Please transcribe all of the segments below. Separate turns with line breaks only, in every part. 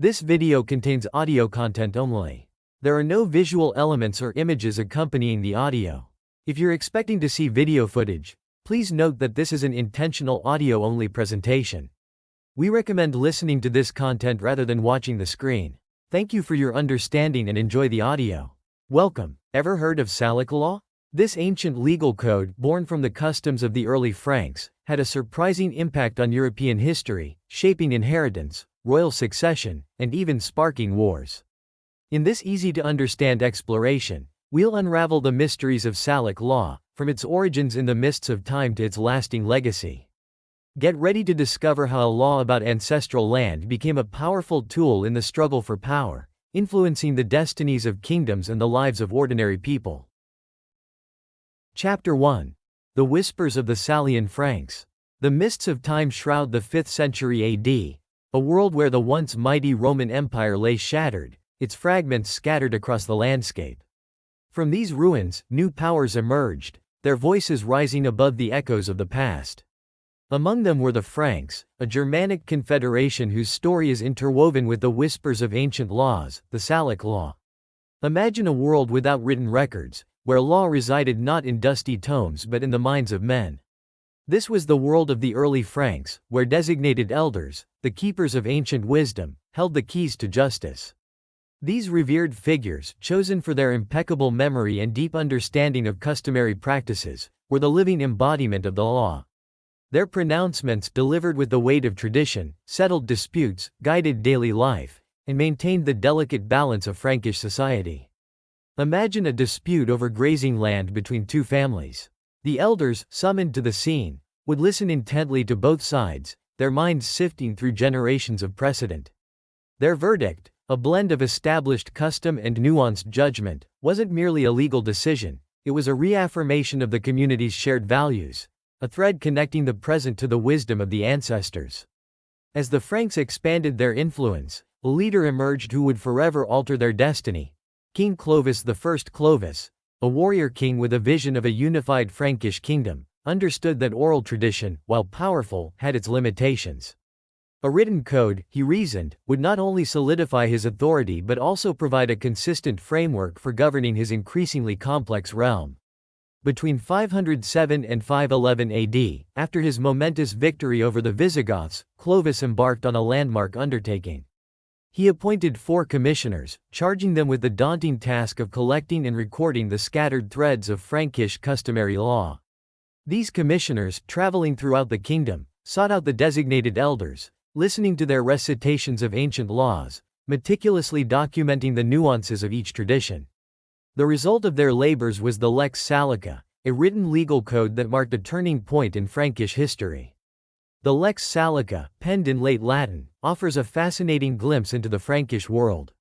This video contains audio content only. There are no visual elements or images accompanying the audio. If you're expecting to see video footage, please note that this is an intentional audio-only presentation. We recommend listening to this content rather than watching the screen. Thank you for your understanding and enjoy the audio. Welcome. Ever heard of Salic law? This ancient legal code, born from the customs of the early Franks, had a surprising impact on European history, shaping inheritance, royal succession, and even sparking wars. In this easy-to-understand exploration, we'll unravel the mysteries of Salic law, from its origins in the mists of time to its lasting legacy. Get ready to discover how a law about ancestral land became a powerful tool in the struggle for power, influencing the destinies of kingdoms and the lives of ordinary people. Chapter 1. The Whispers of the Salian Franks. The mists of time shroud the 5th century AD, a world where the once mighty Roman Empire lay shattered, its fragments scattered across the landscape. From these ruins, new powers emerged, their voices rising above the echoes of the past. Among them were the Franks, a Germanic confederation whose story is interwoven with the whispers of ancient laws, the Salic law. Imagine a world without written records, where law resided not in dusty tomes but in the minds of men. This was the world of the early Franks, where designated elders, the keepers of ancient wisdom, held the keys to justice. These revered figures, chosen for their impeccable memory and deep understanding of customary practices, were the living embodiment of the law. Their pronouncements, delivered with the weight of tradition, settled disputes, guided daily life, and maintained the delicate balance of Frankish society. Imagine a dispute over grazing land between two families. The elders, summoned to the scene, would listen intently to both sides, their minds sifting through generations of precedent. Their verdict, a blend of established custom and nuanced judgment, wasn't merely a legal decision, it was a reaffirmation of the community's shared values, a thread connecting the present to the wisdom of the ancestors. As the Franks expanded their influence, a leader emerged who would forever alter their destiny. King Clovis I Clovis, a warrior king with a vision of a unified Frankish kingdom, understood that oral tradition, while powerful, had its limitations. A written code, he reasoned, would not only solidify his authority but also provide a consistent framework for governing his increasingly complex realm. Between 507 and 511 AD, after his momentous victory over the Visigoths, Clovis embarked on a landmark undertaking. He appointed 4 commissioners, charging them with the daunting task of collecting and recording the scattered threads of Frankish customary law. These commissioners, traveling throughout the kingdom, sought out the designated elders, listening to their recitations of ancient laws, meticulously documenting the nuances of each tradition. The result of their labors was the Lex Salica, a written legal code that marked a turning point in Frankish history. The Lex Salica, penned in late Latin, offers a fascinating glimpse into the Frankish world.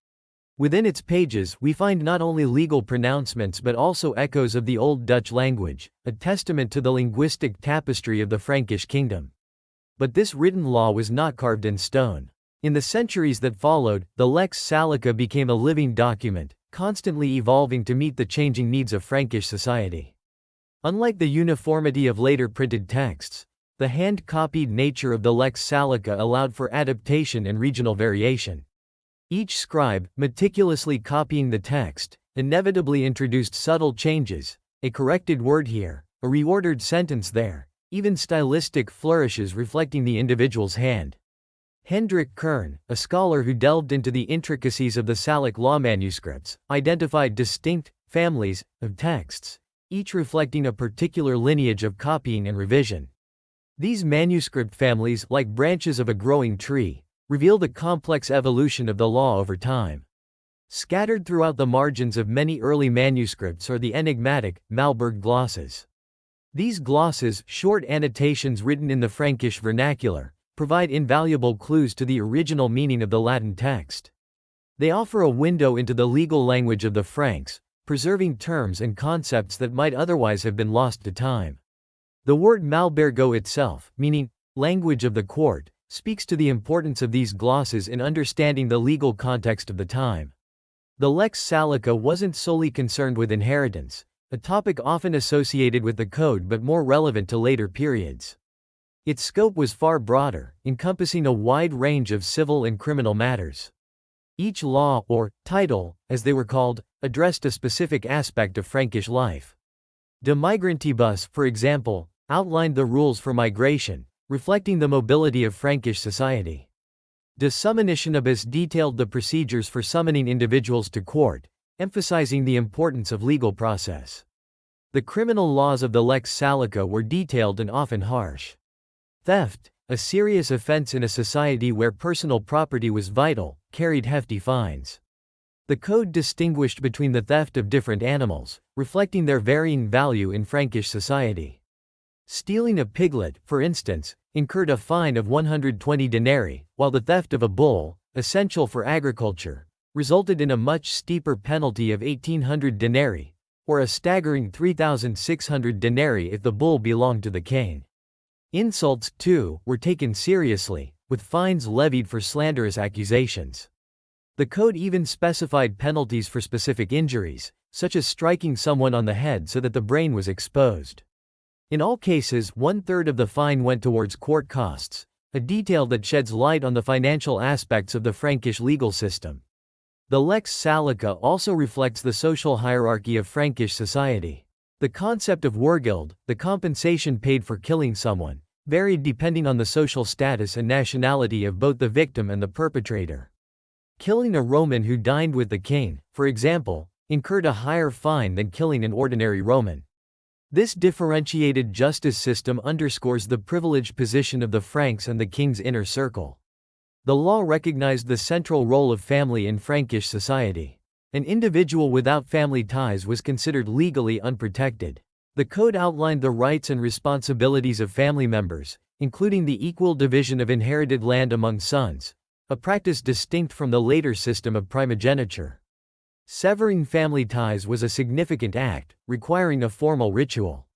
Within its pages, we find not only legal pronouncements but also echoes of the Old Dutch language, a testament to the linguistic tapestry of the Frankish kingdom. But this written law was not carved in stone. In the centuries that followed, the Lex Salica became a living document, constantly evolving to meet the changing needs of Frankish society. Unlike the uniformity of later printed texts, the hand-copied nature of the Lex Salica allowed for adaptation and regional variation. Each scribe, meticulously copying the text, inevitably introduced subtle changes, a corrected word here, a reordered sentence there, even stylistic flourishes reflecting the individual's hand. Hendrik Kern, a scholar who delved into the intricacies of the Salic law manuscripts, identified distinct families of texts, each reflecting a particular lineage of copying and revision. These manuscript families, like branches of a growing tree, reveal the complex evolution of the law over time. Scattered throughout the margins of many early manuscripts are the enigmatic Malberg glosses. These glosses, short annotations written in the Frankish vernacular, provide invaluable clues to the original meaning of the Latin text. They offer a window into the legal language of the Franks, preserving terms and concepts that might otherwise have been lost to time. The word Malbergo itself, meaning language of the court, speaks to the importance of these glosses in understanding the legal context of the time. The Lex Salica wasn't solely concerned with inheritance, a topic often associated with the code but more relevant to later periods. Its scope was far broader, encompassing a wide range of civil and criminal matters. Each law, or title, as they were called, addressed a specific aspect of Frankish life. De Migrantibus, for example, outlined the rules for migration, reflecting the mobility of Frankish society. De Summonitionibus detailed the procedures for summoning individuals to court, emphasizing the importance of legal process. The criminal laws of the Lex Salica were detailed and often harsh. Theft, a serious offense in a society where personal property was vital, carried hefty fines. The code distinguished between the theft of different animals, reflecting their varying value in Frankish society. Stealing a piglet, for instance, incurred a fine of 120 denarii, while the theft of a bull, essential for agriculture, resulted in a much steeper penalty of 1,800 denarii, or a staggering 3,600 denarii if the bull belonged to the king. Insults, too, were taken seriously, with fines levied for slanderous accusations. The code even specified penalties for specific injuries, such as striking someone on the head so that the brain was exposed. In all cases, 1/3 of the fine went towards court costs, a detail that sheds light on the financial aspects of the Frankish legal system. The Lex Salica also reflects the social hierarchy of Frankish society. The concept of wergild, the compensation paid for killing someone, varied depending on the social status and nationality of both the victim and the perpetrator. Killing a Roman who dined with the king, for example, incurred a higher fine than killing an ordinary Roman. This differentiated justice system underscores the privileged position of the Franks and the king's inner circle. The law recognized the central role of family in Frankish society. An individual without family ties was considered legally unprotected. The code outlined the rights and responsibilities of family members, including the equal division of inherited land among sons, a practice distinct from the later system of primogeniture. Severing family ties was a significant act, requiring a formal ritual.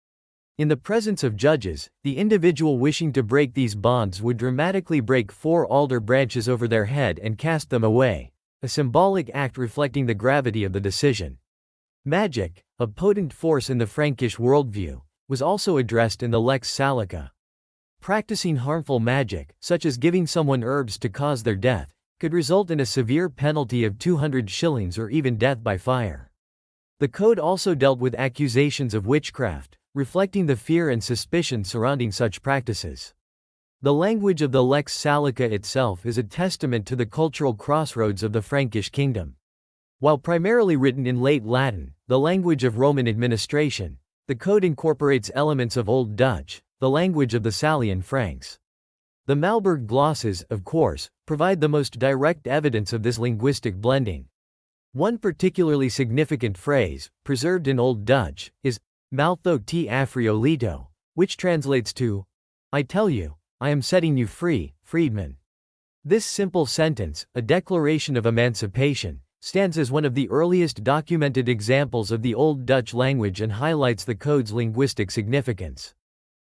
In the presence of judges, the individual wishing to break these bonds would dramatically break 4 alder branches over their head and cast them away, a symbolic act reflecting the gravity of the decision. Magic, a potent force in the Frankish worldview, was also addressed in the Lex Salica. Practicing harmful magic, such as giving someone herbs to cause their death, could result in a severe penalty of 200 shillings or even death by fire. The code also dealt with accusations of witchcraft, reflecting the fear and suspicion surrounding such practices. The language of the Lex Salica itself is a testament to the cultural crossroads of the Frankish kingdom. While primarily written in late Latin, the language of Roman administration, the code incorporates elements of Old Dutch, the language of the Salian Franks. The Malberg glosses, of course, provide the most direct evidence of this linguistic blending. One particularly significant phrase, preserved in Old Dutch, is maltho te afriolito, which translates to, "I tell you, I am setting you free, freedman." This simple sentence, a declaration of emancipation, stands as one of the earliest documented examples of the Old Dutch language and highlights the code's linguistic significance.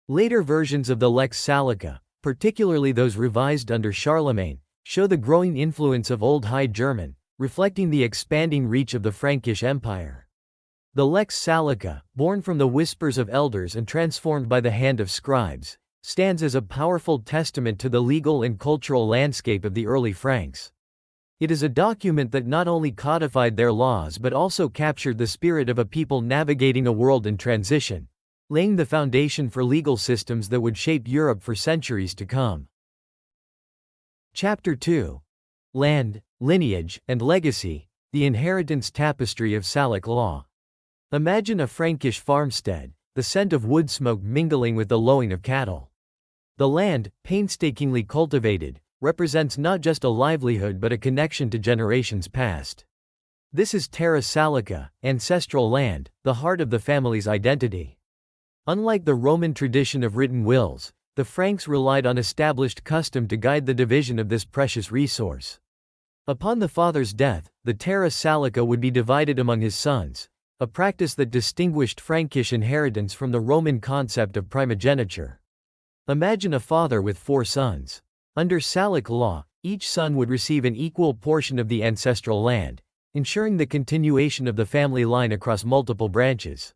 Later versions of the Lex Salica, particularly those revised under Charlemagne, show the growing influence of Old High German, reflecting the expanding reach of the Frankish Empire. The Lex Salica, born from the whispers of elders and transformed by the hand of scribes, stands as a powerful testament to the legal and cultural landscape of the early Franks. It is a document that not only codified their laws but also captured the spirit of a people navigating a world in transition, laying the foundation for legal systems that would shape Europe for centuries to come. Chapter 2. Land, Lineage, and Legacy, the Inheritance Tapestry of Salic Law. Imagine a Frankish farmstead, the scent of wood smoke mingling with the lowing of cattle. The land, painstakingly cultivated, represents not just a livelihood but a connection to generations past. This is terra salica, ancestral land, the heart of the family's identity. Unlike the Roman tradition of written wills, the Franks relied on established custom to guide the division of this precious resource. Upon the father's death, the terra salica would be divided among his sons, a practice that distinguished Frankish inheritance from the Roman concept of primogeniture. Imagine a father with 4 sons. Under Salic law, each son would receive an equal portion of the ancestral land, ensuring the continuation of the family line across multiple branches.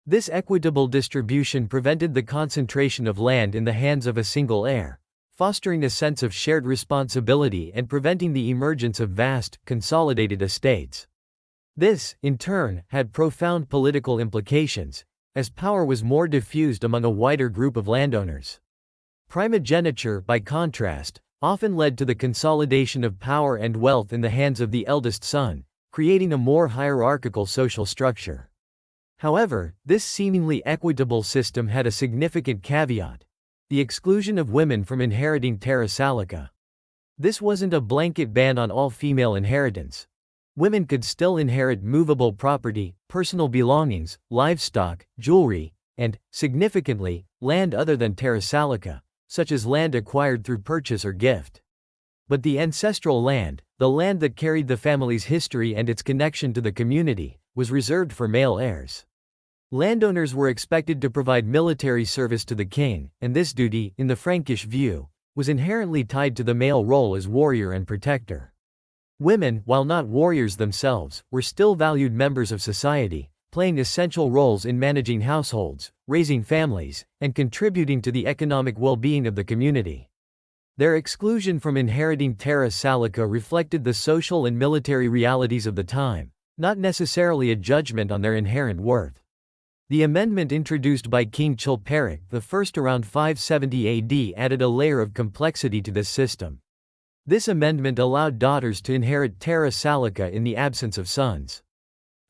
This equitable distribution prevented the concentration of land in the hands of a single heir, fostering a sense of shared responsibility and preventing the emergence of vast, consolidated estates. This, in turn, had profound political implications, as power was more diffused among a wider group of landowners. Primogeniture, by contrast, often led to the consolidation of power and wealth in the hands of the eldest son, creating a more hierarchical social structure. However, this seemingly equitable system had a significant caveat: the exclusion of women from inheriting terra salica. This wasn't a blanket ban on all female inheritance. Women could still inherit movable property, personal belongings, livestock, jewelry, and, significantly, land other than terra salica, such as land acquired through purchase or gift. But the ancestral land, the land that carried the family's history and its connection to the community, was reserved for male heirs. Landowners were expected to provide military service to the king, and this duty, in the Frankish view, was inherently tied to the male role as warrior and protector. Women, while not warriors themselves, were still valued members of society, playing essential roles in managing households, raising families, and contributing to the economic well-being of the community. Their exclusion from inheriting terra salica reflected the social and military realities of the time, not necessarily a judgment on their inherent worth. The amendment introduced by King Chilperic I around 570 AD added a layer of complexity to this system. This amendment allowed daughters to inherit terra salica in the absence of sons.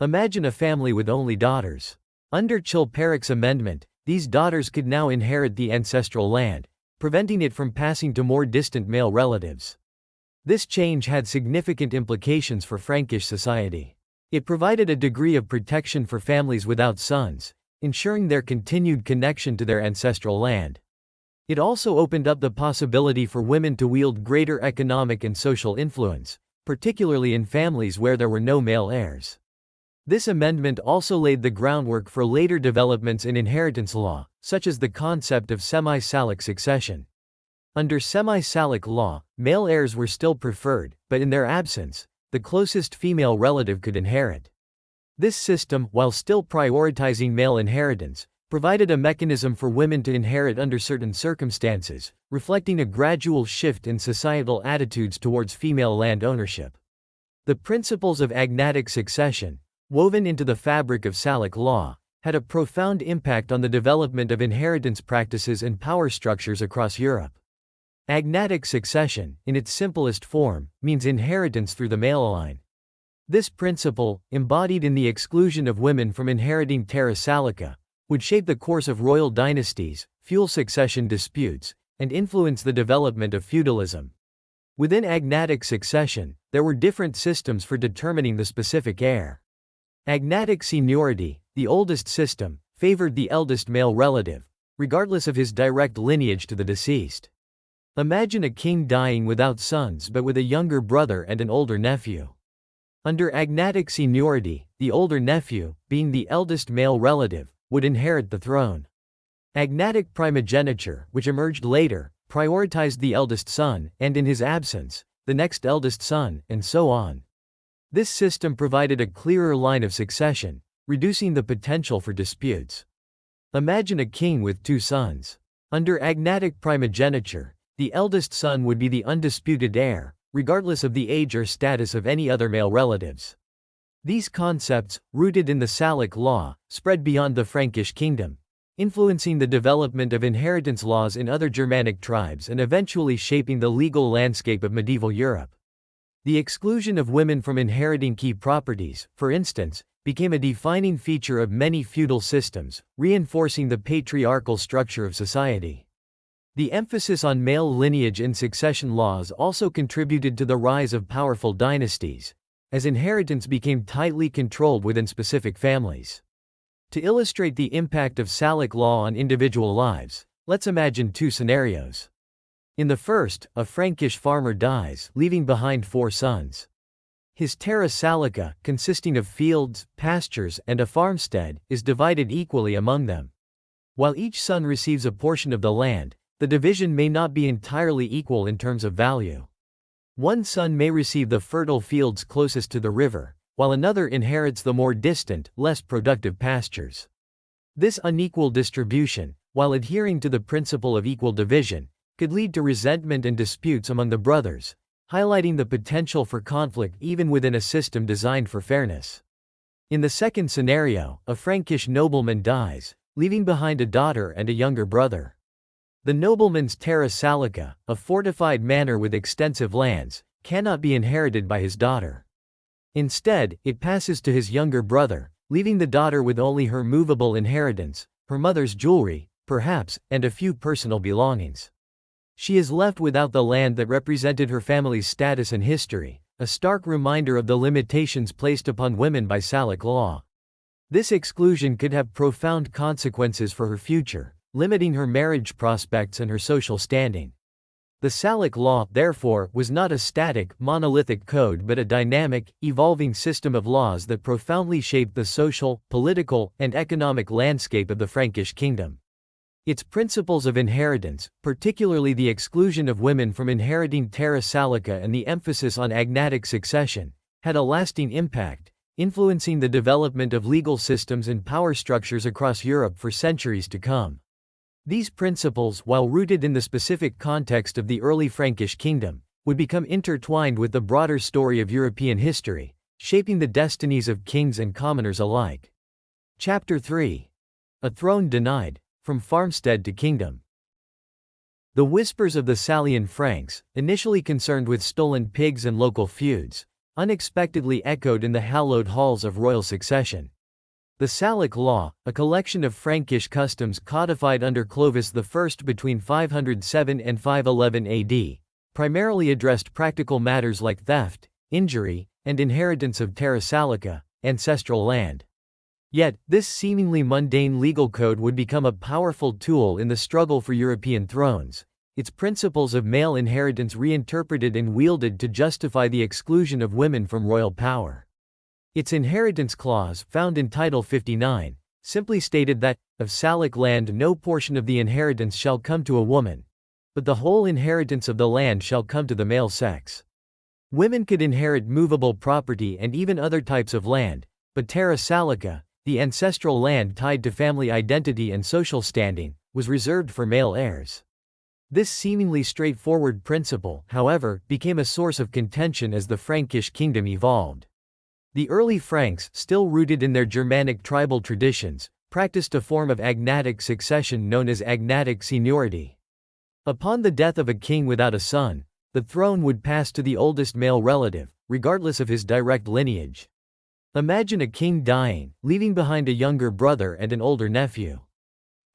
Imagine a family with only daughters. Under Chilperic's amendment, these daughters could now inherit the ancestral land, preventing it from passing to more distant male relatives. This change had significant implications for Frankish society. It provided a degree of protection for families without sons, ensuring their continued connection to their ancestral land. It also opened up the possibility for women to wield greater economic and social influence, particularly in families where there were no male heirs. This amendment also laid the groundwork for later developments in inheritance law, such as the concept of semi-salic succession. Under semi-salic law, male heirs were still preferred, but in their absence, the closest female relative could inherit. This system, while still prioritizing male inheritance, provided a mechanism for women to inherit under certain circumstances, reflecting a gradual shift in societal attitudes towards female land ownership. The principles of agnatic succession, woven into the fabric of Salic law, had a profound impact on the development of inheritance practices and power structures across Europe. Agnatic succession, in its simplest form, means inheritance through the male line. This principle, embodied in the exclusion of women from inheriting terra salica, would shape the course of royal dynasties, fuel succession disputes, and influence the development of feudalism. Within agnatic succession, there were different systems for determining the specific heir. Agnatic seniority, the oldest system, favored the eldest male relative, regardless of his direct lineage to the deceased. Imagine a king dying without sons but with a younger brother and an older nephew. Under agnatic seniority, the older nephew, being the eldest male relative, would inherit the throne. Agnatic primogeniture, which emerged later, prioritized the eldest son, and in his absence, the next eldest son, and so on. This system provided a clearer line of succession, reducing the potential for disputes. Imagine a king with two sons. Under agnatic primogeniture, the eldest son would be the undisputed heir, regardless of the age or status of any other male relatives. These concepts, rooted in the Salic law, spread beyond the Frankish kingdom, influencing the development of inheritance laws in other Germanic tribes and eventually shaping the legal landscape of medieval Europe. The exclusion of women from inheriting key properties, for instance, became a defining feature of many feudal systems, reinforcing the patriarchal structure of society. The emphasis on male lineage in succession laws also contributed to the rise of powerful dynasties, as inheritance became tightly controlled within specific families. To illustrate the impact of Salic law on individual lives, let's imagine two scenarios. In the first, a Frankish farmer dies, leaving behind 4 sons. His terra salica, consisting of fields, pastures, and a farmstead, is divided equally among them. While each son receives a portion of the land, the division may not be entirely equal in terms of value. One son may receive the fertile fields closest to the river, while another inherits the more distant, less productive pastures. This unequal distribution, while adhering to the principle of equal division, could lead to resentment and disputes among the brothers, highlighting the potential for conflict even within a system designed for fairness. In the second scenario, a Frankish nobleman dies, leaving behind a daughter and a younger brother. The nobleman's terra salica, a fortified manor with extensive lands, cannot be inherited by his daughter. Instead, it passes to his younger brother, leaving the daughter with only her movable inheritance, her mother's jewelry, perhaps, and a few personal belongings. She is left without the land that represented her family's status and history, a stark reminder of the limitations placed upon women by Salic law. This exclusion could have profound consequences for her future, limiting her marriage prospects and her social standing. The Salic law, therefore, was not a static, monolithic code but a dynamic, evolving system of laws that profoundly shaped the social, political, and economic landscape of the Frankish kingdom. Its principles of inheritance, particularly the exclusion of women from inheriting terra salica and the emphasis on agnatic succession, had a lasting impact, influencing the development of legal systems and power structures across Europe for centuries to come. These principles, while rooted in the specific context of the early Frankish kingdom, would become intertwined with the broader story of European history, shaping the destinies of kings and commoners alike. Chapter 3. A Throne Denied, From Farmstead to Kingdom. The whispers of the Salian Franks, initially concerned with stolen pigs and local feuds, unexpectedly echoed in the hallowed halls of royal succession. The Salic law, a collection of Frankish customs codified under Clovis I between 507 and 511 AD, primarily addressed practical matters like theft, injury, and inheritance of terra salica, ancestral land. Yet, this seemingly mundane legal code would become a powerful tool in the struggle for European thrones, its principles of male inheritance reinterpreted and wielded to justify the exclusion of women from royal power. Its inheritance clause, found in Title 59, simply stated that, of Salic land no portion of the inheritance shall come to a woman, but the whole inheritance of the land shall come to the male sex. Women could inherit movable property and even other types of land, but terra salica, the ancestral land tied to family identity and social standing, was reserved for male heirs. This seemingly straightforward principle, however, became a source of contention as the Frankish kingdom evolved. The early Franks, still rooted in their Germanic tribal traditions, practiced a form of agnatic succession known as agnatic seniority. Upon the death of a king without a son, the throne would pass to the oldest male relative, regardless of his direct lineage. Imagine a king dying, leaving behind a younger brother and an older nephew.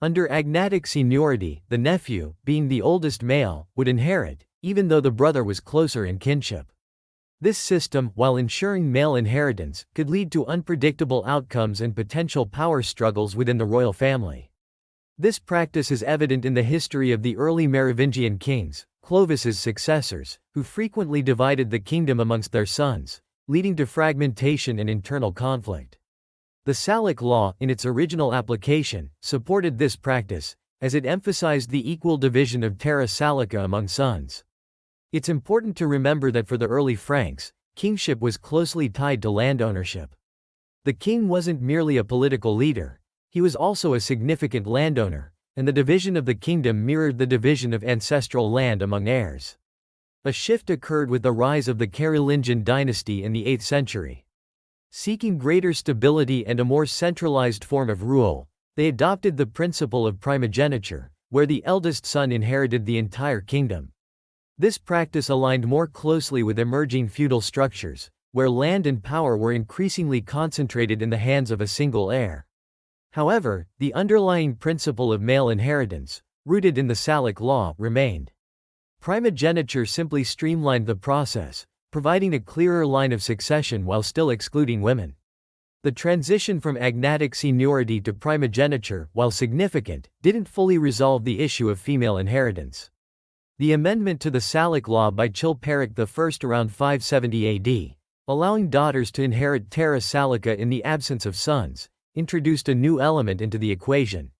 Under agnatic seniority, the nephew, being the oldest male, would inherit, even though the brother was closer in kinship. This system, while ensuring male inheritance, could lead to unpredictable outcomes and potential power struggles within the royal family. This practice is evident in the history of the early Merovingian kings, Clovis's successors, who frequently divided the kingdom amongst their sons, leading to fragmentation and internal conflict. The Salic law, in its original application, supported this practice, as it emphasized the equal division of terra salica among sons. It's important to remember that for the early Franks, kingship was closely tied to land ownership. The king wasn't merely a political leader, he was also a significant landowner, and the division of the kingdom mirrored the division of ancestral land among heirs. A shift occurred with the rise of the Carolingian dynasty in the 8th century. Seeking greater stability and a more centralized form of rule, they adopted the principle of primogeniture, where the eldest son inherited the entire kingdom. This practice aligned more closely with emerging feudal structures, where land and power were increasingly concentrated in the hands of a single heir. However, the underlying principle of male inheritance, rooted in the Salic law, remained. Primogeniture simply streamlined the process, providing a clearer line of succession while still excluding women. The transition from agnatic seniority to primogeniture, while significant, didn't fully resolve the issue of female inheritance. The amendment to the Salic law by Chilperic I around 570 AD, allowing daughters to inherit terra salica in the absence of sons, introduced a new element into the equation.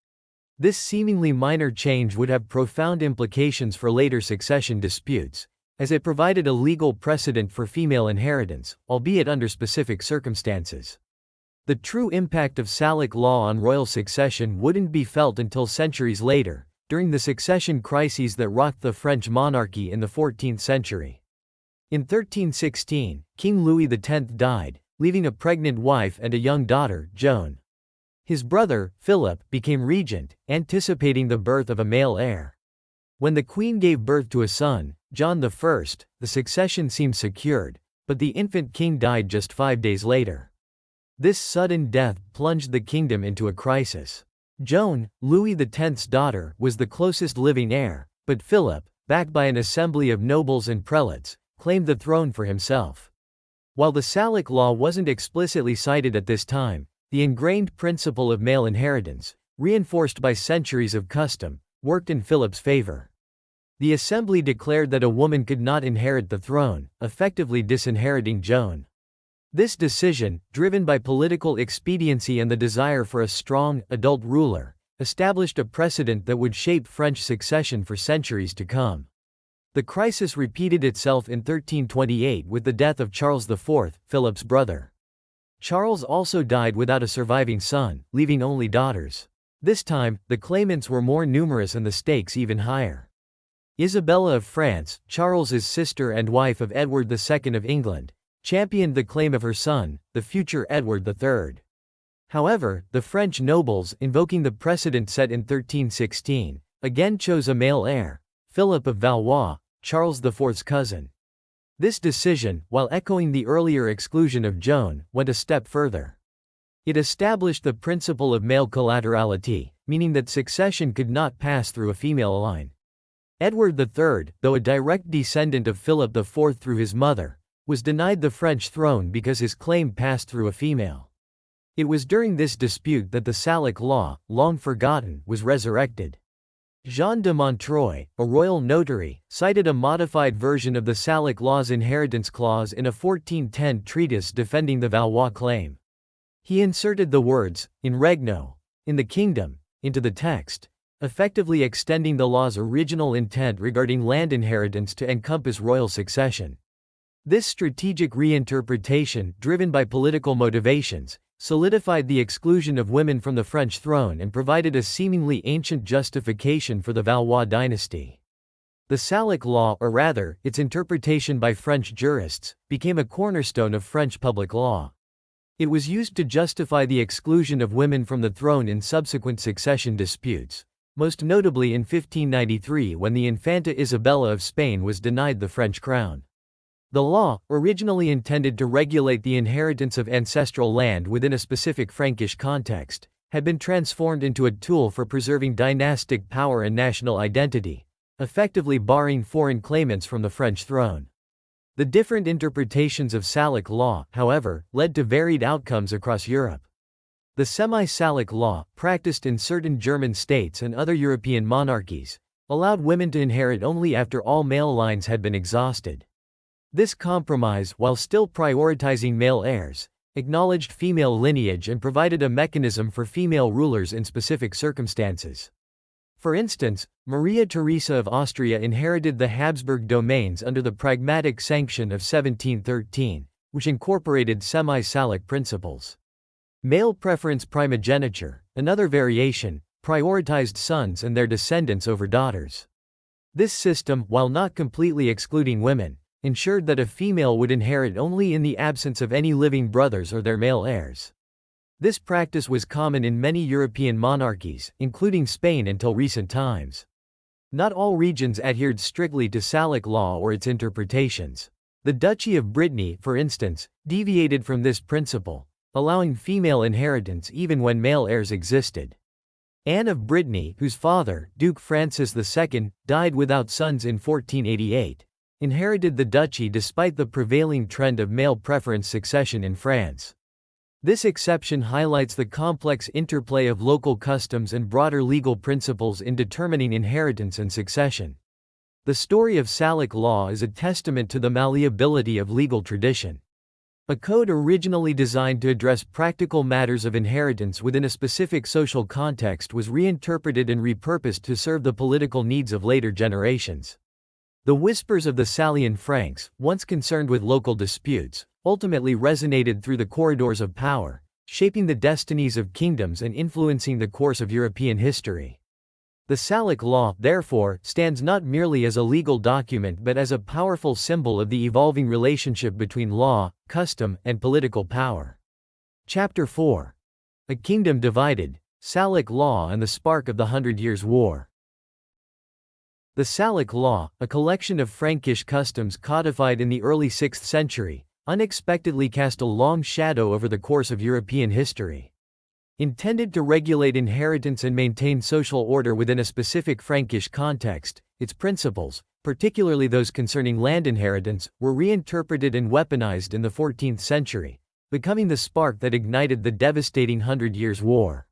This seemingly minor change would have profound implications for later succession disputes, as it provided a legal precedent for female inheritance, albeit under specific circumstances. The true impact of Salic law on royal succession wouldn't be felt until centuries later, during the succession crises that rocked the French monarchy in the 14th century. In 1316, King Louis X died, leaving a pregnant wife and a young daughter, Joan. His brother, Philip, became regent, anticipating the birth of a male heir. When the queen gave birth to a son, John I, the succession seemed secured, but the infant king died just 5 days later. This sudden death plunged the kingdom into a crisis. Joan, Louis X's daughter, was the closest living heir, but Philip, backed by an assembly of nobles and prelates, claimed the throne for himself. While the Salic law wasn't explicitly cited at this time, the ingrained principle of male inheritance, reinforced by centuries of custom, worked in Philip's favor. The assembly declared that a woman could not inherit the throne, effectively disinheriting Joan. This decision, driven by political expediency and the desire for a strong, adult ruler, established a precedent that would shape French succession for centuries to come. The crisis repeated itself in 1328 with the death of Charles IV, Philip's brother. Charles also died without a surviving son, leaving only daughters. This time, the claimants were more numerous and the stakes even higher. Isabella of France, Charles's sister and wife of Edward II of England, championed the claim of her son, the future Edward III. However, the French nobles, invoking the precedent set in 1316, again chose a male heir, Philip of Valois, Charles IV's cousin. This decision, while echoing the earlier exclusion of Joan, went a step further. It established the principle of male collaterality, meaning that succession could not pass through a female line. Edward III, though a direct descendant of Philip IV through his mother, was denied the French throne because his claim passed through a female. It was during this dispute that the Salic law, long forgotten, was resurrected. Jean de Montreuil, a royal notary, cited a modified version of the Salic law's inheritance clause in a 1410 treatise defending the Valois claim. He inserted the words, in regno, in the kingdom, into the text, effectively extending the law's original intent regarding land inheritance to encompass royal succession. This strategic reinterpretation, driven by political motivations, solidified the exclusion of women from the French throne and provided a seemingly ancient justification for the Valois dynasty. The Salic law, or rather, its interpretation by French jurists, became a cornerstone of French public law. It was used to justify the exclusion of women from the throne in subsequent succession disputes, most notably in 1593 when the Infanta Isabella of Spain was denied the French crown. The law, originally intended to regulate the inheritance of ancestral land within a specific Frankish context, had been transformed into a tool for preserving dynastic power and national identity, effectively barring foreign claimants from the French throne. The different interpretations of Salic law, however, led to varied outcomes across Europe. The semi-Salic law, practiced in certain German states and other European monarchies, allowed women to inherit only after all male lines had been exhausted. This compromise, while still prioritizing male heirs, acknowledged female lineage and provided a mechanism for female rulers in specific circumstances. For instance, Maria Theresa of Austria inherited the Habsburg domains under the Pragmatic Sanction of 1713, which incorporated semi-Salic principles. Male preference primogeniture, another variation, prioritized sons and their descendants over daughters. This system, while not completely excluding women, ensured that a female would inherit only in the absence of any living brothers or their male heirs. This practice was common in many European monarchies, including Spain until recent times. Not all regions adhered strictly to Salic law or its interpretations. The Duchy of Brittany, for instance, deviated from this principle, allowing female inheritance even when male heirs existed. Anne of Brittany, whose father, Duke Francis II, died without sons in 1488, inherited the duchy despite the prevailing trend of male preference succession in France. This exception highlights the complex interplay of local customs and broader legal principles in determining inheritance and succession. The story of Salic law is a testament to the malleability of legal tradition. A code originally designed to address practical matters of inheritance within a specific social context was reinterpreted and repurposed to serve the political needs of later generations. The whispers of the Salian Franks, once concerned with local disputes, ultimately resonated through the corridors of power, shaping the destinies of kingdoms and influencing the course of European history. The Salic Law, therefore, stands not merely as a legal document but as a powerful symbol of the evolving relationship between law, custom, and political power. Chapter 4. A Kingdom Divided, Salic Law and the Spark of the 100 Years' War. The Salic Law, a collection of Frankish customs codified in the early 6th century, unexpectedly cast a long shadow over the course of European history. Intended to regulate inheritance and maintain social order within a specific Frankish context, its principles, particularly those concerning land inheritance, were reinterpreted and weaponized in the 14th century, becoming the spark that ignited the devastating Hundred Years' War.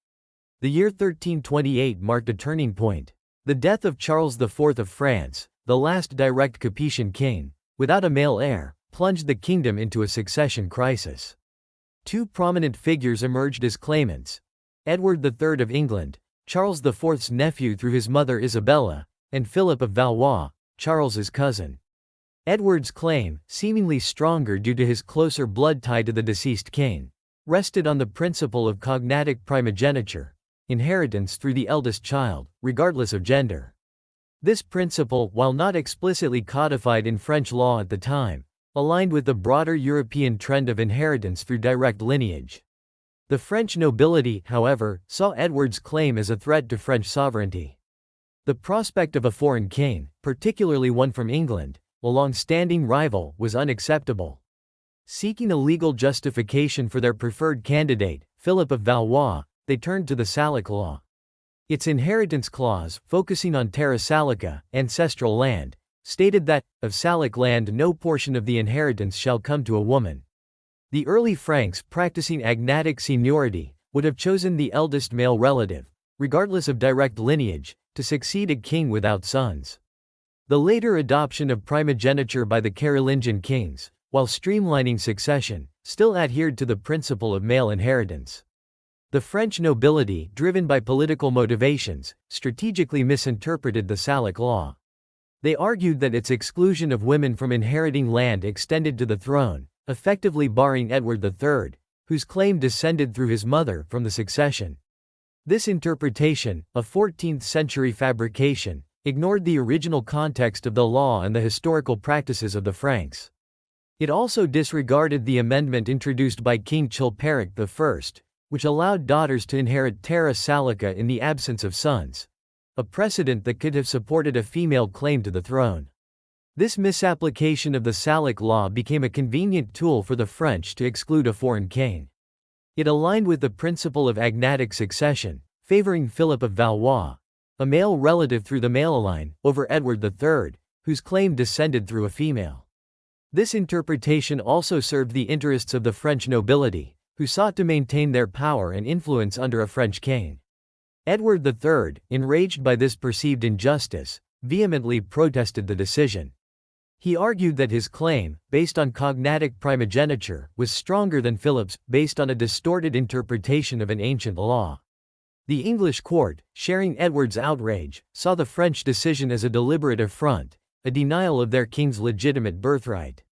The year 1328 marked a turning point. The death of Charles IV of France, the last direct Capetian king, without a male heir, plunged the kingdom into a succession crisis. Two prominent figures emerged as claimants: Edward III of England, Charles IV's nephew through his mother Isabella, and Philip of Valois, Charles's cousin. Edward's claim, seemingly stronger due to his closer blood tie to the deceased king, rested on the principle of cognatic primogeniture, inheritance through the eldest child, regardless of gender. This principle, while not explicitly codified in French law at the time, aligned with the broader European trend of inheritance through direct lineage. The French nobility, however, saw Edward's claim as a threat to French sovereignty. The prospect of a foreign king, particularly one from England, a long-standing rival, was unacceptable. Seeking a legal justification for their preferred candidate, Philip of Valois, they turned to the Salic Law. Its inheritance clause, focusing on terra salica, ancestral land, stated that, of Salic land no portion of the inheritance shall come to a woman. The early Franks practicing agnatic seniority would have chosen the eldest male relative, regardless of direct lineage, to succeed a king without sons. The later adoption of primogeniture by the Carolingian kings, while streamlining succession, still adhered to the principle of male inheritance. The French nobility, driven by political motivations, strategically misinterpreted the Salic Law. They argued that its exclusion of women from inheriting land extended to the throne, effectively barring Edward III, whose claim descended through his mother, from the succession. This interpretation, a 14th-century fabrication, ignored the original context of the law and the historical practices of the Franks. It also disregarded the amendment introduced by King Chilperic I, which allowed daughters to inherit terra salica in the absence of sons, a precedent that could have supported a female claim to the throne. This misapplication of the Salic Law became a convenient tool for the French to exclude a foreign king. It aligned with the principle of agnatic succession, favoring Philip of Valois, a male relative through the male line, over Edward III, whose claim descended through a female. This interpretation also served the interests of the French nobility, who sought to maintain their power and influence under a French king. Edward III, enraged by this perceived injustice, vehemently protested the decision. He argued that his claim, based on cognatic primogeniture, was stronger than Philip's, based on a distorted interpretation of an ancient law. The English court, sharing Edward's outrage, saw the French decision as a deliberate affront, a denial of their king's legitimate birthright.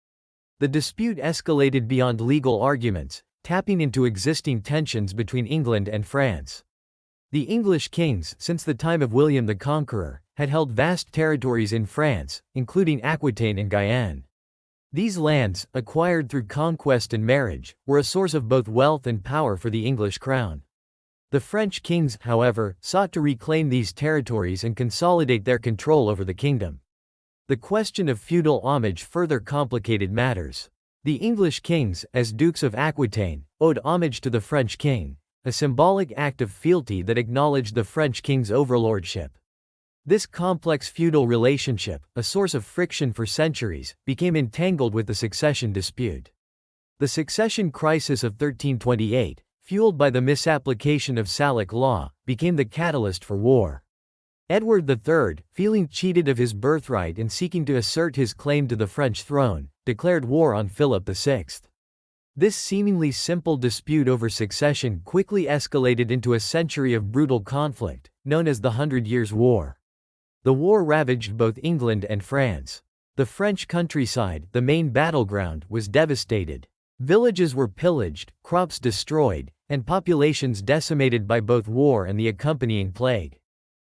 The dispute escalated beyond legal arguments, tapping into existing tensions between England and France. The English kings, since the time of William the Conqueror, had held vast territories in France, including Aquitaine and Guyenne. These lands, acquired through conquest and marriage, were a source of both wealth and power for the English crown. The French kings, however, sought to reclaim these territories and consolidate their control over the kingdom. The question of feudal homage further complicated matters. The English kings, as Dukes of Aquitaine, owed homage to the French king, a symbolic act of fealty that acknowledged the French king's overlordship. This complex feudal relationship, a source of friction for centuries, became entangled with the succession dispute. The succession crisis of 1328, fueled by the misapplication of Salic law, became the catalyst for war. Edward III, feeling cheated of his birthright and seeking to assert his claim to the French throne, declared war on Philip VI. This seemingly simple dispute over succession quickly escalated into a century of brutal conflict, known as the 100 Years' War. The war ravaged both England and France. The French countryside, the main battleground, was devastated. Villages were pillaged, crops destroyed, and populations decimated by both war and the accompanying plague.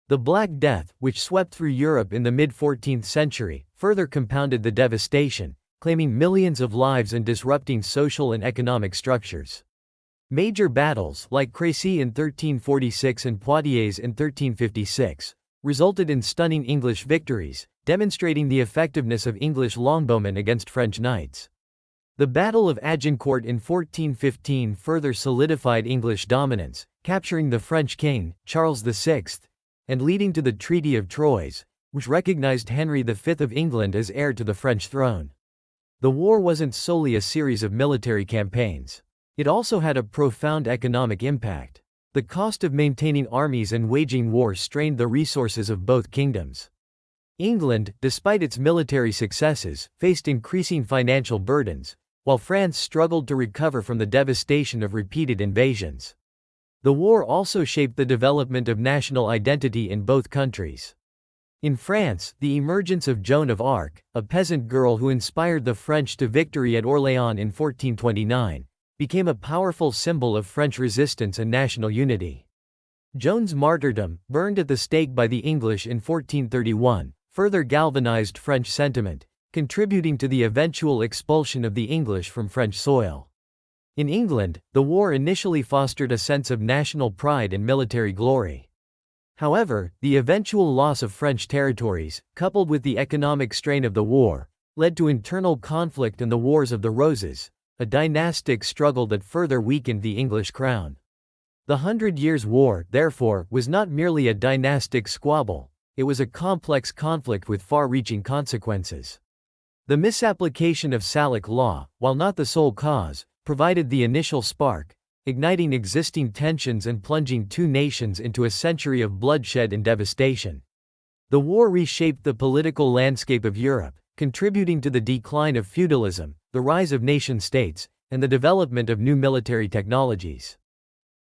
The Black Death, which swept through Europe in the mid-14th century, further compounded the devastation, claiming millions of lives and disrupting social and economic structures. Major battles, like Crécy in 1346 and Poitiers in 1356, resulted in stunning English victories, demonstrating the effectiveness of English longbowmen against French knights. The Battle of Agincourt in 1415 further solidified English dominance, capturing the French king, Charles VI, and leading to the Treaty of Troyes, which recognized Henry V of England as heir to the French throne. The war wasn't solely a series of military campaigns. It also had a profound economic impact. The cost of maintaining armies and waging war strained the resources of both kingdoms. England, despite its military successes, faced increasing financial burdens, while France struggled to recover from the devastation of repeated invasions. The war also shaped the development of national identity in both countries. In France, the emergence of Joan of Arc, a peasant girl who inspired the French to victory at Orléans in 1429, became a powerful symbol of French resistance and national unity. Joan's martyrdom, burned at the stake by the English in 1431, further galvanized French sentiment, contributing to the eventual expulsion of the English from French soil. In England, the war initially fostered a sense of national pride and military glory. However, the eventual loss of French territories, coupled with the economic strain of the war, led to internal conflict and the Wars of the Roses, a dynastic struggle that further weakened the English crown. The Hundred Years' War, therefore, was not merely a dynastic squabble, it was a complex conflict with far-reaching consequences. The misapplication of Salic law, while not the sole cause, provided the initial spark, igniting existing tensions and plunging two nations into a century of bloodshed and devastation. The war reshaped the political landscape of Europe, contributing to the decline of feudalism, the rise of nation-states, and the development of new military technologies.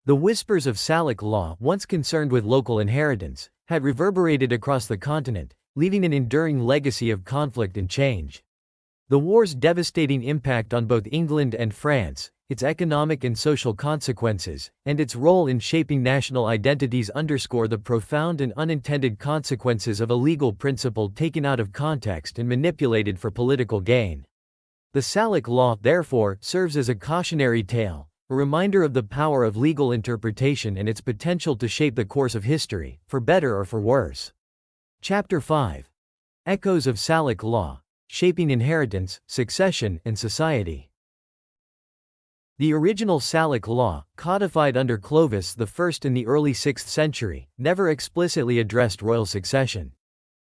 The whispers of Salic law, once concerned with local inheritance, had reverberated across the continent, leaving an enduring legacy of conflict and change. The war's devastating impact on both England and France, its economic and social consequences, and its role in shaping national identities underscore the profound and unintended consequences of a legal principle taken out of context and manipulated for political gain. The Salic law, therefore, serves as a cautionary tale, a reminder of the power of legal interpretation and its potential to shape the course of history, for better or for worse. Chapter 5. Echoes of Salic law. Shaping inheritance, succession, and society. The original Salic law, codified under Clovis I in the early 6th century, never explicitly addressed royal succession.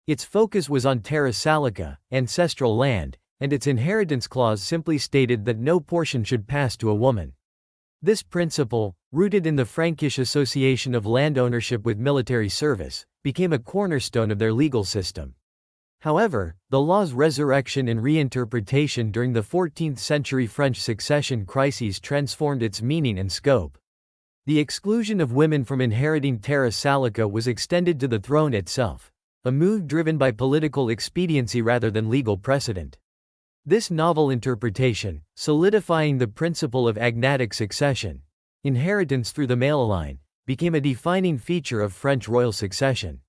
Its focus was on terra salica, ancestral land, and its inheritance clause simply stated that no portion should pass to a woman. This principle, rooted in the Frankish association of land ownership with military service, became a cornerstone of their legal system. However, the law's resurrection and reinterpretation during the 14th century French succession crises transformed its meaning and scope. The exclusion of women from inheriting terra salica was extended to the throne itself, a move driven by political expediency rather than legal precedent. This novel interpretation, solidifying the principle of agnatic succession, inheritance through the male line, became a defining feature of French royal succession.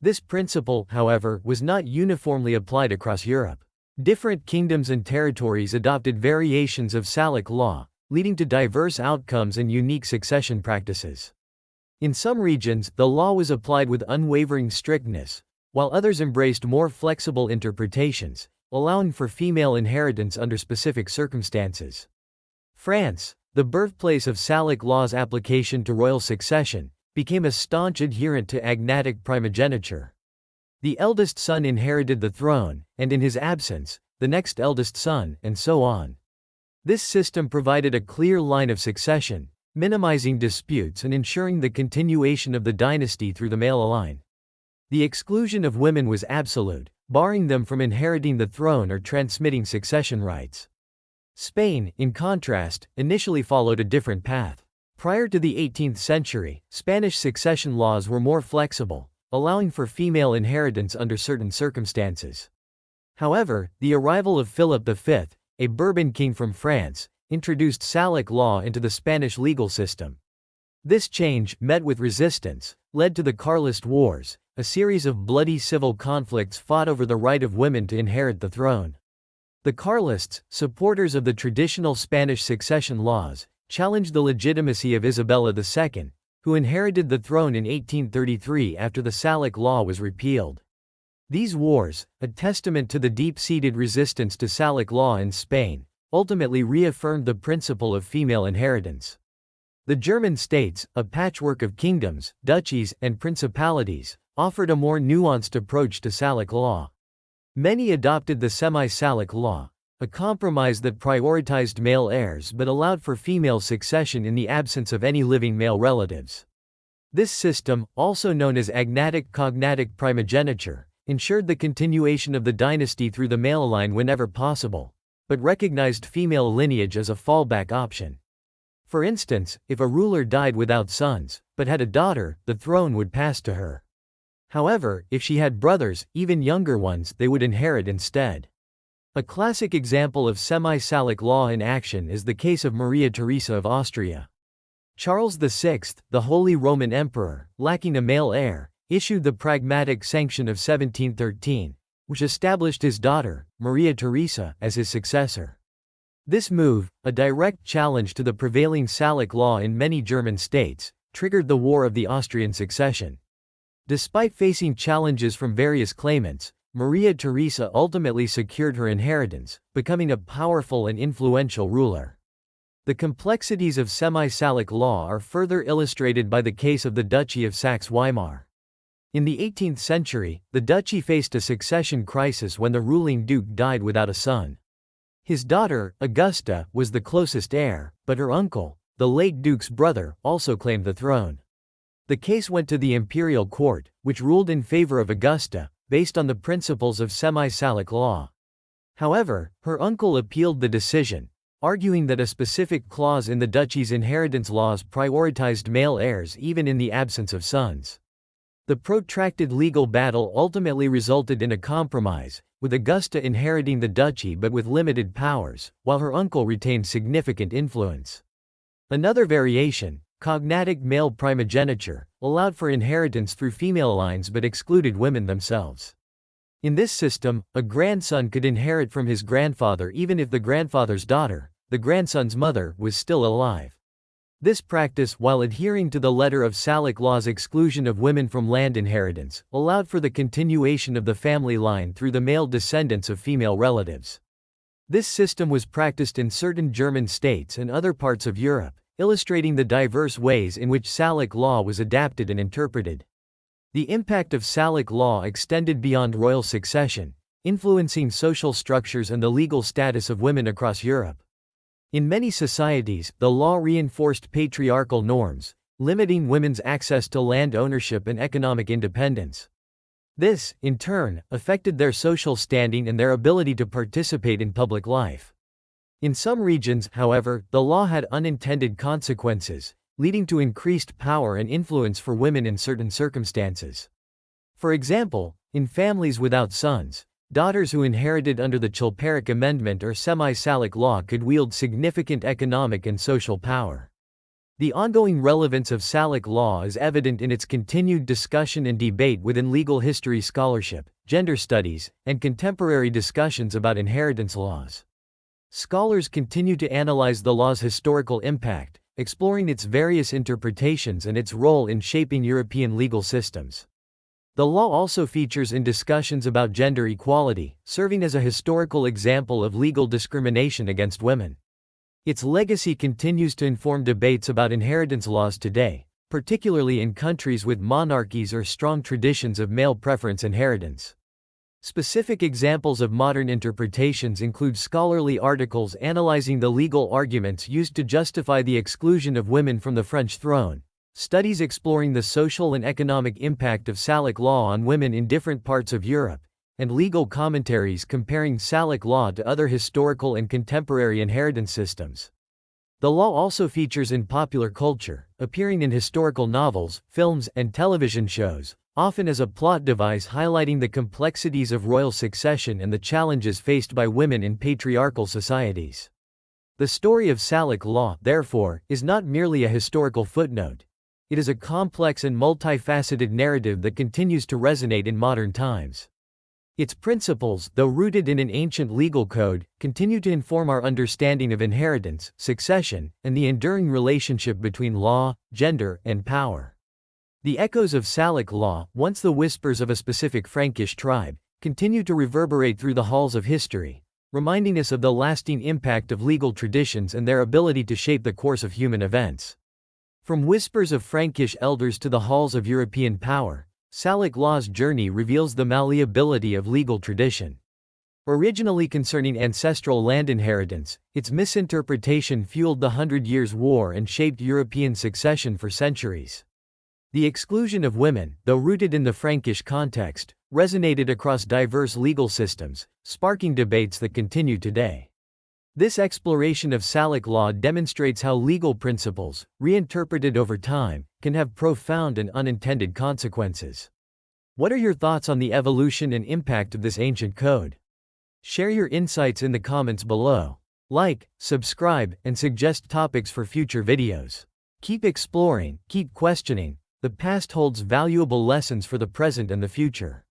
This principle, however, was not uniformly applied across Europe. Different kingdoms and territories adopted variations of Salic law, leading to diverse outcomes and unique succession practices. In some regions, the law was applied with unwavering strictness, while others embraced more flexible interpretations, allowing for female inheritance under specific circumstances. France, the birthplace of Salic law's application to royal succession, became a staunch adherent to agnatic primogeniture. The eldest son inherited the throne, and in his absence, the next eldest son, and so on. This system provided a clear line of succession, minimizing disputes and ensuring the continuation of the dynasty through the male line. The exclusion of women was absolute, barring them from inheriting the throne or transmitting succession rights. Spain, in contrast, initially followed a different path. Prior to the 18th century, Spanish succession laws were more flexible, allowing for female inheritance under certain circumstances. However, the arrival of Philip V, a Bourbon king from France, introduced Salic law into the Spanish legal system. This change, met with resistance, led to the Carlist Wars, a series of bloody civil conflicts fought over the right of women to inherit the throne. The Carlists, supporters of the traditional Spanish succession laws, challenged the legitimacy of Isabella II, who inherited the throne in 1833 after the Salic law was repealed. These wars, a testament to the deep-seated resistance to Salic law in Spain, ultimately reaffirmed the principle of female inheritance. The German states, a patchwork of kingdoms, duchies, and principalities, offered a more nuanced approach to Salic law. Many adopted the semi-Salic law, a compromise that prioritized male heirs but allowed for female succession in the absence of any living male relatives. This system, also known as agnatic-cognatic primogeniture, ensured the continuation of the dynasty through the male line whenever possible, but recognized female lineage as a fallback option. For instance, if a ruler died without sons, but had a daughter, the throne would pass to her. However, if she had brothers, even younger ones, they would inherit instead. A classic example of semi-Salic law in action is the case of Maria Theresa of Austria. Charles VI, the Holy Roman Emperor, lacking a male heir, issued the Pragmatic Sanction of 1713, which established his daughter, Maria Theresa, as his successor. This move, a direct challenge to the prevailing Salic law in many German states, triggered the War of the Austrian Succession. Despite facing challenges from various claimants, Maria Theresa ultimately secured her inheritance, becoming a powerful and influential ruler. The complexities of semi-Salic law are further illustrated by the case of the Duchy of Saxe-Weimar. In the 18th century, the duchy faced a succession crisis when the ruling duke died without a son. His daughter, Augusta, was the closest heir, but her uncle, the late duke's brother, also claimed the throne. The case went to the imperial court, which ruled in favor of Augusta, based on the principles of semi-Salic law. However, her uncle appealed the decision, arguing that a specific clause in the duchy's inheritance laws prioritized male heirs even in the absence of sons. The protracted legal battle ultimately resulted in a compromise, with Augusta inheriting the duchy but with limited powers, while her uncle retained significant influence. Another variation, cognatic male primogeniture, allowed for inheritance through female lines but excluded women themselves. In this system, a grandson could inherit from his grandfather even if the grandfather's daughter, the grandson's mother, was still alive. This practice, while adhering to the letter of Salic law's exclusion of women from land inheritance, allowed for the continuation of the family line through the male descendants of female relatives. This system was practiced in certain German states and other parts of Europe, illustrating the diverse ways in which Salic law was adapted and interpreted. The impact of Salic law extended beyond royal succession, influencing social structures and the legal status of women across Europe. In many societies, the law reinforced patriarchal norms, limiting women's access to land ownership and economic independence. This, in turn, affected their social standing and their ability to participate in public life. In some regions, however, the law had unintended consequences, leading to increased power and influence for women in certain circumstances. For example, in families without sons, daughters who inherited under the Chilperic Amendment or semi-Salic law could wield significant economic and social power. The ongoing relevance of Salic law is evident in its continued discussion and debate within legal history scholarship, gender studies, and contemporary discussions about inheritance laws. Scholars continue to analyze the law's historical impact, exploring its various interpretations and its role in shaping European legal systems. The law also features in discussions about gender equality, serving as a historical example of legal discrimination against women. Its legacy continues to inform debates about inheritance laws today, particularly in countries with monarchies or strong traditions of male preference inheritance. Specific examples of modern interpretations include scholarly articles analyzing the legal arguments used to justify the exclusion of women from the French throne, studies exploring the social and economic impact of Salic law on women in different parts of Europe, and legal commentaries comparing Salic law to other historical and contemporary inheritance systems. The law also features in popular culture, appearing in historical novels, films, and television shows, often as a plot device highlighting the complexities of royal succession and the challenges faced by women in patriarchal societies. The story of Salic law, therefore, is not merely a historical footnote, It is a complex and multifaceted narrative that continues to resonate in modern times. Its principles, though rooted in an ancient legal code, continue to inform our understanding of inheritance, succession, and the enduring relationship between law, gender, and power. The echoes of Salic law, once the whispers of a specific Frankish tribe, continue to reverberate through the halls of history, reminding us of the lasting impact of legal traditions and their ability to shape the course of human events. From whispers of Frankish elders to the halls of European power, Salic law's journey reveals the malleability of legal tradition. Originally concerning ancestral land inheritance, its misinterpretation fueled the Hundred Years' War and shaped European succession for centuries. The exclusion of women, though rooted in the Frankish context, resonated across diverse legal systems, sparking debates that continue today. This exploration of Salic law demonstrates how legal principles, reinterpreted over time, can have profound and unintended consequences. What are your thoughts on the evolution and impact of this ancient code? Share your insights in the comments below. Like, subscribe, and suggest topics for future videos. Keep exploring, keep questioning. The past holds valuable lessons for the present and the future.